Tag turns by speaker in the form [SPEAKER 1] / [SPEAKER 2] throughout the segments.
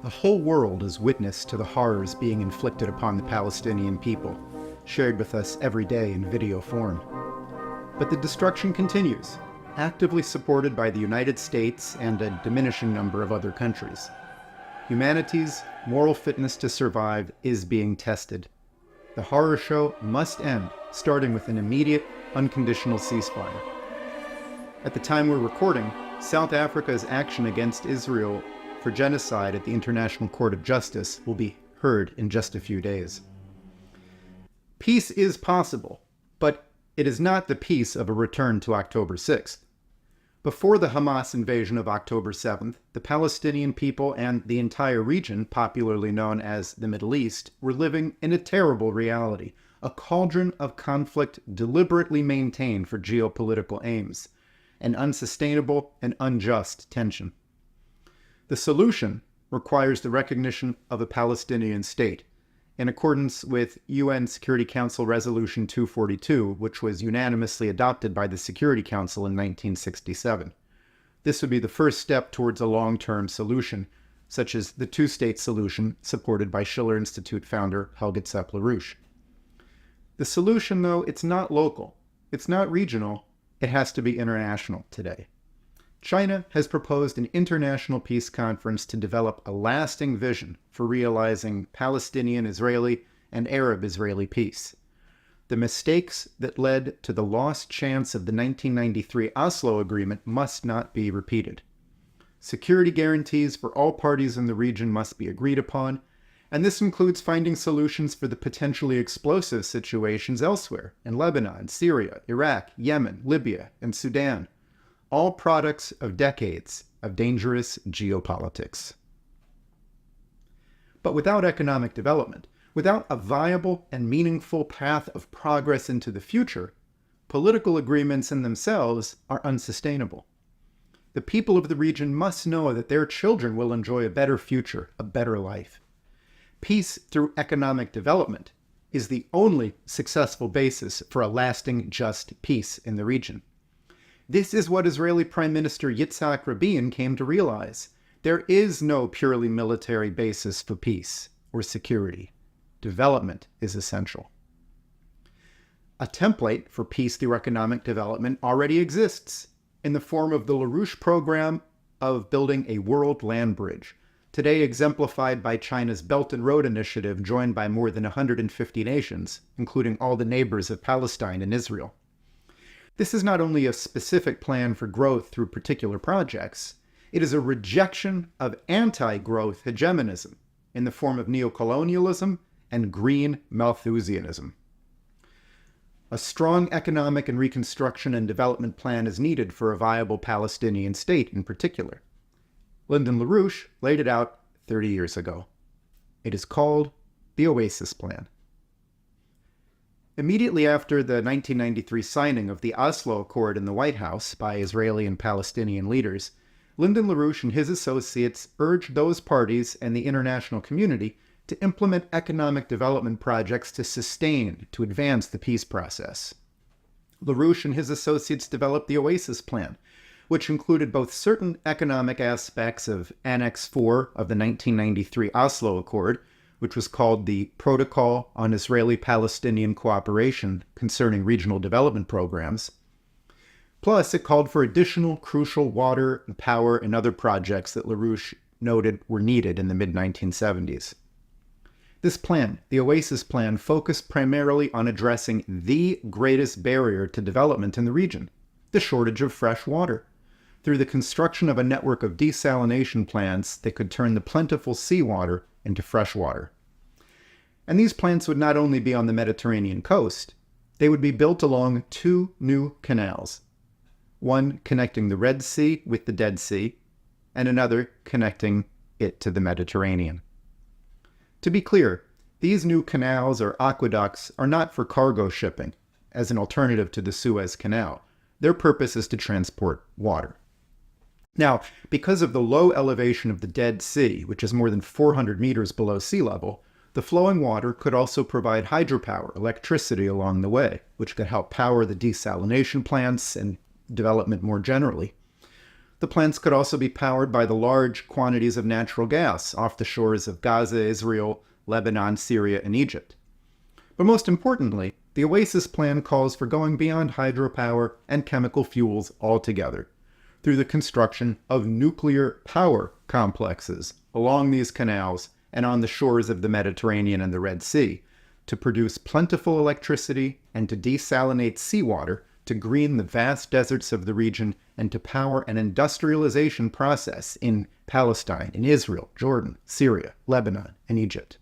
[SPEAKER 1] The whole world is witness to the horrors being inflicted upon the Palestinian people, shared with us every day in video form. But the destruction continues, actively supported by the United States and a diminishing number of other countries. Humanity's moral fitness to survive is being tested. The horror show must end, starting with an immediate, unconditional ceasefire. At the time we're recording, South Africa's action against Israel for genocide at the International Court of Justice will be heard in just a few days. Peace is possible, but it is not the peace of a return to October 6th. Before the Hamas invasion of October 7th, the Palestinian people and the entire region, popularly known as the Middle East, were living in a terrible reality, a cauldron of conflict deliberately maintained for geopolitical aims, an unsustainable and unjust tension. The solution requires the recognition of a Palestinian state, in accordance with UN Security Council Resolution 242, which was unanimously adopted by the Security Council in 1967. This would be the first step towards a long-term solution, such as the two-state solution supported by Schiller Institute founder Helge LaRouche. The solution, though, it's not local, it's not regional, it has to be international today. China has proposed an international peace conference to develop a lasting vision for realizing Palestinian, Israeli, and Arab-Israeli peace. The mistakes that led to the lost chance of the 1993 Oslo Agreement must not be repeated. Security guarantees for all parties in the region must be agreed upon, and this includes finding solutions for the potentially explosive situations elsewhere in Lebanon, Syria, Iraq, Yemen, Libya, and Sudan. All products of decades of dangerous geopolitics. But without economic development, without a viable and meaningful path of progress into the future, political agreements in themselves are unsustainable. The people of the region must know that their children will enjoy a better future, a better life. Peace through economic development is the only successful basis for a lasting, just peace in the region. This is what Israeli Prime Minister Yitzhak Rabin came to realize. There is no purely military basis for peace or security. Development is essential. A template for peace through economic development already exists in the form of the LaRouche program of building a world land bridge, today exemplified by China's Belt and Road Initiative, joined by more than 150 nations, including all the neighbors of Palestine and Israel. This is not only a specific plan for growth through particular projects, it is a rejection of anti-growth hegemonism in the form of neocolonialism and green Malthusianism. A strong economic and reconstruction and development plan is needed for a viable Palestinian state in particular. Lyndon LaRouche laid it out 30 years ago. It is called the Oasis Plan. Immediately after the 1993 signing of the Oslo Accord in the White House by Israeli and Palestinian leaders, Lyndon LaRouche and his associates urged those parties and the international community to implement economic development projects to advance the peace process. LaRouche and his associates developed the Oasis Plan, which included both certain economic aspects of Annex 4 of the 1993 Oslo Accord, which was called the Protocol on Israeli-Palestinian Cooperation Concerning Regional Development Programs. Plus, it called for additional crucial water, power, and other projects that LaRouche noted were needed in the mid-1970s. This plan, the Oasis Plan, focused primarily on addressing the greatest barrier to development in the region, the shortage of fresh water, through the construction of a network of desalination plants that could turn the plentiful seawater into fresh water. And these plants would not only be on the Mediterranean coast, they would be built along two new canals, one connecting the Red Sea with the Dead Sea, and another connecting it to the Mediterranean. To be clear, these new canals or aqueducts are not for cargo shipping, as an alternative to the Suez Canal. Their purpose is to transport water. Now, because of the low elevation of the Dead Sea, which is more than 400 meters below sea level, the flowing water could also provide hydropower, electricity along the way, which could help power the desalination plants and development more generally. The plants could also be powered by the large quantities of natural gas off the shores of Gaza, Israel, Lebanon, Syria, and Egypt. But most importantly, the Oasis plan calls for going beyond hydropower and chemical fuels altogether, through the construction of nuclear power complexes along these canals and on the shores of the Mediterranean and the Red Sea, to produce plentiful electricity and to desalinate seawater to green the vast deserts of the region and to power an industrialization process in Palestine, in Israel, Jordan, Syria, Lebanon, and Egypt.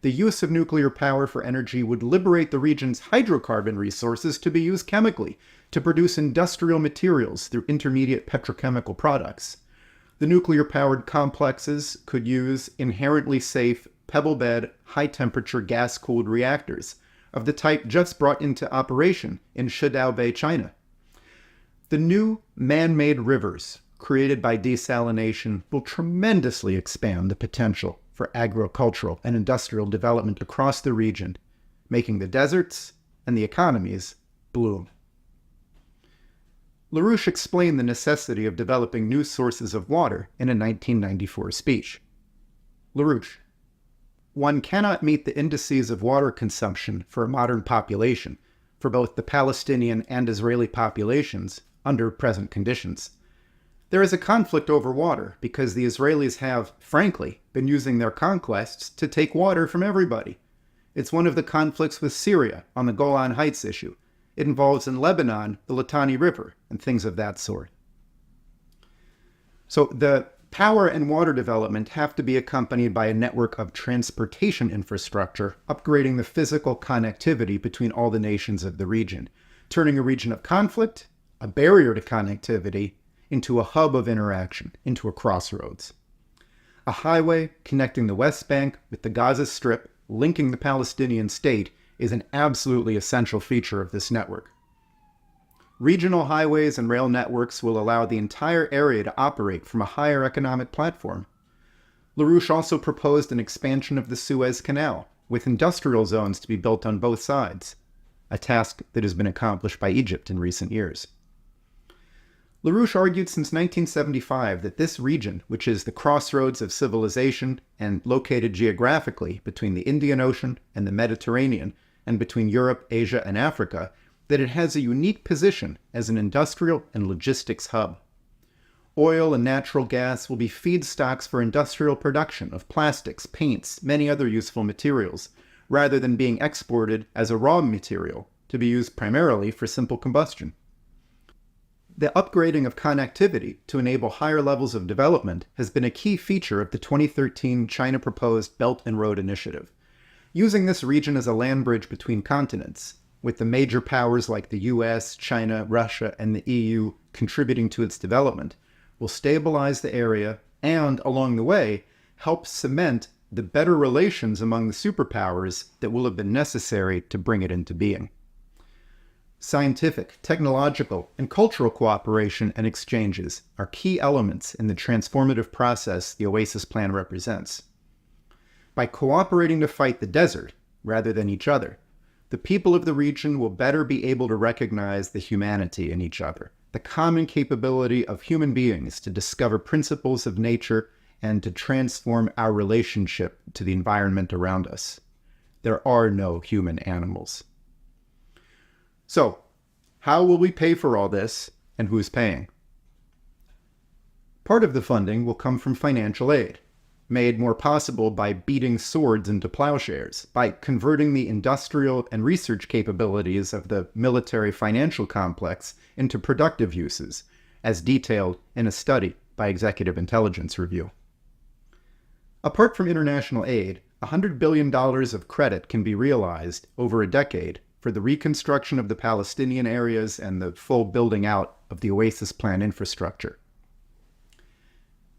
[SPEAKER 1] The use of nuclear power for energy would liberate the region's hydrocarbon resources to be used chemically to produce industrial materials through intermediate petrochemical products. The nuclear-powered complexes could use inherently safe, pebble-bed, high-temperature gas-cooled reactors of the type just brought into operation in Shidao Bay, China. The new man-made rivers created by desalination will tremendously expand the potential for agricultural and industrial development across the region, making the deserts and the economies bloom. LaRouche explained the necessity of developing new sources of water in a 1994 speech. LaRouche: one cannot meet the indices of water consumption for a modern population, for both the Palestinian and Israeli populations, under present conditions. There is a conflict over water because the Israelis have, frankly, been using their conquests to take water from everybody. It's one of the conflicts with Syria on the Golan Heights issue. It involves in Lebanon the Litani River and things of that sort. So the power and water development have to be accompanied by a network of transportation infrastructure, upgrading the physical connectivity between all the nations of the region, turning a region of conflict, a barrier to connectivity, into a hub of interaction, into a crossroads. A highway connecting the West Bank with the Gaza Strip, linking the Palestinian state, is an absolutely essential feature of this network. Regional highways and rail networks will allow the entire area to operate from a higher economic platform. LaRouche also proposed an expansion of the Suez Canal, with industrial zones to be built on both sides, a task that has been accomplished by Egypt in recent years. LaRouche argued since 1975 that this region, which is the crossroads of civilization and located geographically between the Indian Ocean and the Mediterranean, and between Europe, Asia, and Africa, that it has a unique position as an industrial and logistics hub. Oil and natural gas will be feedstocks for industrial production of plastics, paints, many other useful materials, rather than being exported as a raw material to be used primarily for simple combustion. The upgrading of connectivity to enable higher levels of development has been a key feature of the 2013 China-proposed Belt and Road Initiative. Using this region as a land bridge between continents, with the major powers like the US, China, Russia, and the EU contributing to its development, will stabilize the area and, along the way, help cement the better relations among the superpowers that will have been necessary to bring it into being. Scientific, technological, and cultural cooperation and exchanges are key elements in the transformative process the Oasis Plan represents. By cooperating to fight the desert, rather than each other, the people of the region will better be able to recognize the humanity in each other, the common capability of human beings to discover principles of nature and to transform our relationship to the environment around us. There are no human animals. So, how will we pay for all this, and who's paying? Part of the funding will come from financial aid, made more possible by beating swords into plowshares, by converting the industrial and research capabilities of the military financial complex into productive uses, as detailed in a study by Executive Intelligence Review. Apart from international aid, $100 billion of credit can be realized over a decade for the reconstruction of the Palestinian areas and the full building out of the Oasis Plan infrastructure.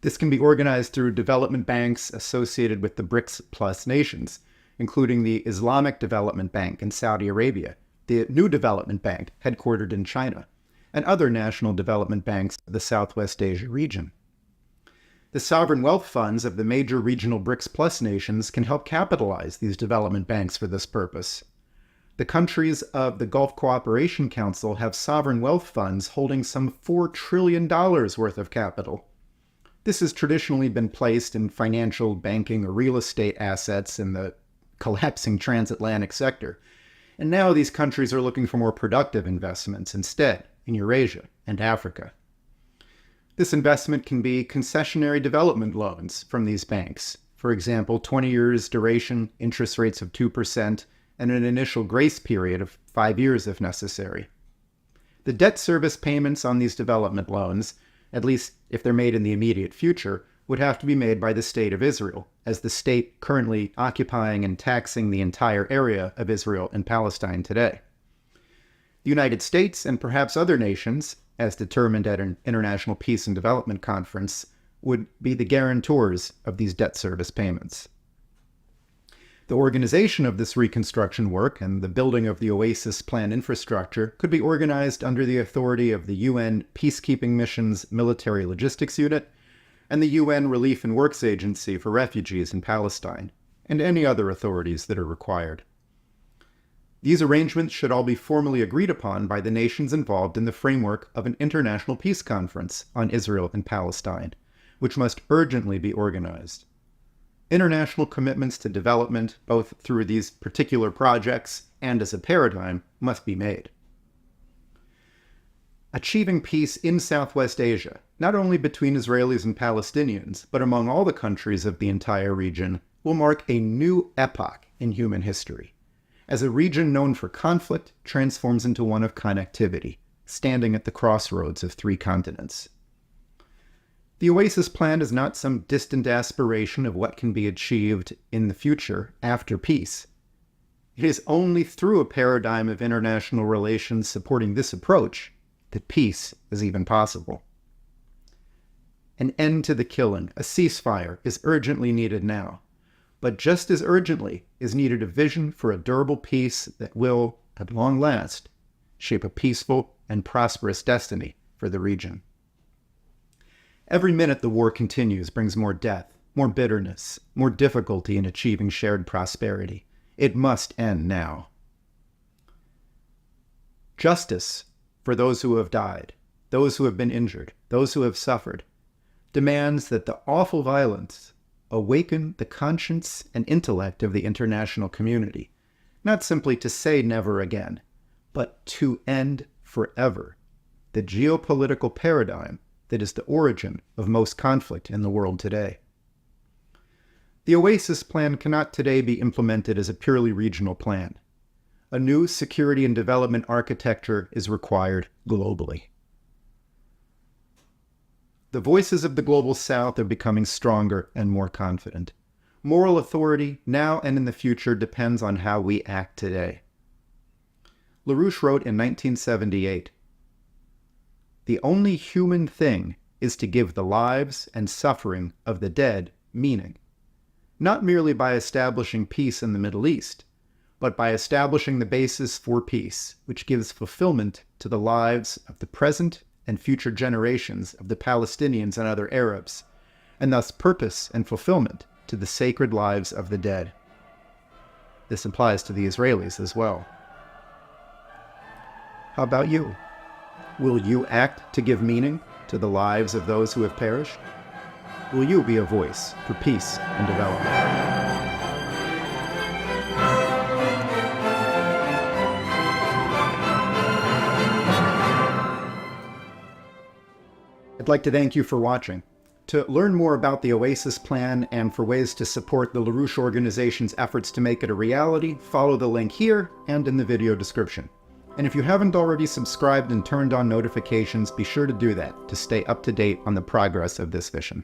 [SPEAKER 1] This can be organized through development banks associated with the BRICS Plus nations, including the Islamic Development Bank in Saudi Arabia, the New Development Bank headquartered in China, and other national development banks of the Southwest Asia region. The sovereign wealth funds of the major regional BRICS Plus nations can help capitalize these development banks for this purpose. The countries of the Gulf Cooperation Council have sovereign wealth funds holding some $4 trillion worth of capital. This has traditionally been placed in financial, banking, or real estate assets in the collapsing transatlantic sector. And now these countries are looking for more productive investments instead in Eurasia and Africa. This investment can be concessionary development loans from these banks. For example, 20 years duration, interest rates of 2%, and an initial grace period of 5 years if necessary. The debt service payments on these development loans, at least if they're made in the immediate future, would have to be made by the State of Israel, as the state currently occupying and taxing the entire area of Israel and Palestine today. The United States, and perhaps other nations, as determined at an International Peace and Development Conference, would be the guarantors of these debt service payments. The organization of this reconstruction work and the building of the Oasis Plan infrastructure could be organized under the authority of the UN Peacekeeping Mission's Military Logistics Unit and the UN Relief and Works Agency for Refugees in Palestine, and any other authorities that are required. These arrangements should all be formally agreed upon by the nations involved in the framework of an international peace conference on Israel and Palestine, which must urgently be organized. International commitments to development, both through these particular projects and as a paradigm, must be made. Achieving peace in Southwest Asia, not only between Israelis and Palestinians, but among all the countries of the entire region, will mark a new epoch in human history, as a region known for conflict transforms into one of connectivity, standing at the crossroads of 3 continents. The Oasis Plan is not some distant aspiration of what can be achieved in the future after peace. It is only through a paradigm of international relations supporting this approach that peace is even possible. An end to the killing, a ceasefire, is urgently needed now. But just as urgently is needed a vision for a durable peace that will, at long last, shape a peaceful and prosperous destiny for the region. Every minute the war continues brings more death, more bitterness, more difficulty in achieving shared prosperity. It must end now. Justice for those who have died, those who have been injured, those who have suffered, demands that the awful violence awaken the conscience and intellect of the international community, not simply to say never again, but to end forever the geopolitical paradigm that is the origin of most conflict in the world today. The Oasis Plan cannot today be implemented as a purely regional plan. A new security and development architecture is required globally. The voices of the Global South are becoming stronger and more confident. Moral authority, now and in the future, depends on how we act today. LaRouche wrote in 1978, "The only human thing is to give the lives and suffering of the dead meaning, not merely by establishing peace in the Middle East, but by establishing the basis for peace, which gives fulfillment to the lives of the present and future generations of the Palestinians and other Arabs, and thus purpose and fulfillment to the sacred lives of the dead." This applies to the Israelis as well. How about you? Will you act to give meaning to the lives of those who have perished? Will you be a voice for peace and development? I'd like to thank you for watching. To learn more about the Oasis Plan and for ways to support the LaRouche organization's efforts to make it a reality, follow the link here and in the video description. And if you haven't already subscribed and turned on notifications, be sure to do that to stay up to date on the progress of this vision.